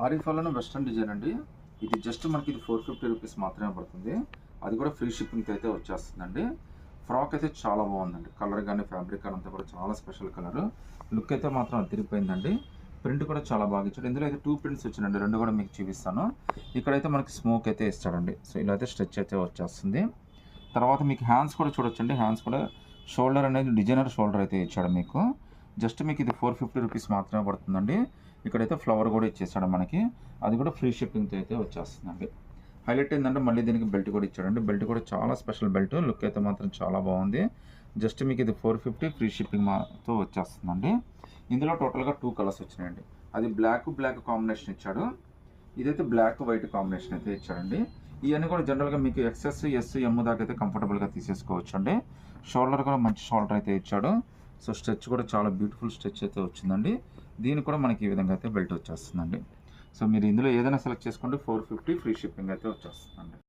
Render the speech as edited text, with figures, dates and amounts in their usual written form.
ఆరిఫాలోనే western design అండి. ఇది just మనకి ఇది 450 రూపీస్ మాత్రమే పడుతుంది. అది కూడా ఫ్రీ షిప్పింగ్తో అయితే వచ్చేస్తుందండి. ఫ్రాక్ అయితే చాలా బాగుందండి. కలర్ కానీ ఫ్యాబ్రిక్ కానీ అంతా కూడా చాలా స్పెషల్ కలర్. లుక్ అయితే మాత్రం అదిరిపోయిందండి. ప్రింట్ కూడా చాలా బాగా ఇచ్చాడు. ఇందులో అయితే 2 ప్రింట్స్ వచ్చిందండి. 2 కూడా మీకు చూపిస్తాను. ఇక్కడైతే మనకి స్మోక్ అయితే ఇస్తాడండి. సో ఇలా అయితే స్ట్రెచ్ అయితే వచ్చేస్తుంది. తర్వాత మీకు హ్యాండ్స్ కూడా చూడొచ్చండి. హ్యాండ్స్ కూడా షోల్డర్ అనేది డిజైనర్ షోల్డర్ అయితే ఇచ్చాడు మీకు. జస్ట్ మీకు ఇది 450 రూపీస్ మాత్రమే పడుతుందండి. ఇక్కడైతే ఫ్లవర్ కూడా ఇచ్చేసాడు మనకి. అది కూడా ఫ్రీ షిప్పింగ్తో అయితే వచ్చేస్తుందండి. హైలైట్ ఏంటంటే మళ్ళీ దీనికి బెల్ట్ కూడా ఇచ్చాడండి. బెల్ట్ కూడా చాలా స్పెషల్ బెల్ట్. లుక్ అయితే మాత్రం చాలా బాగుంది. జస్ట్ మీకు ఇది 450 ఫ్రీ షిప్పింగ్తో వచ్చేస్తుందండి. ఇందులో టోటల్గా 2 కలర్స్ వచ్చినాయండి. అది బ్లాక్ కాంబినేషన్ ఇచ్చాడు. ఇదైతే బ్లాక్ వైట్ కాంబినేషన్ అయితే ఇచ్చాడండి. ఇవన్నీ కూడా జనరల్గా మీకు ఎక్సెస్ ఎస్ ఎమ్ దాకా అయితే కంఫర్టబుల్గా తీసేసుకోవచ్చు అండి. షోల్డర్ కూడా మంచి షోల్డర్ అయితే ఇచ్చాడు. సో స్ట్రెచ్ కూడా చాలా బ్యూటిఫుల్ స్ట్రెచ్ అయితే వచ్చిందండి. దీనికి కూడా మనకి ఈ విధంగా అయితే బెల్ట్ వచ్చేస్తుందండి. సో మీరు ఇందులో ఏదైనా సెలెక్ట్ చేసుకోండి. 450 ఫ్రీ షిప్పింగ్ అయితే వచ్చేస్తుందండి.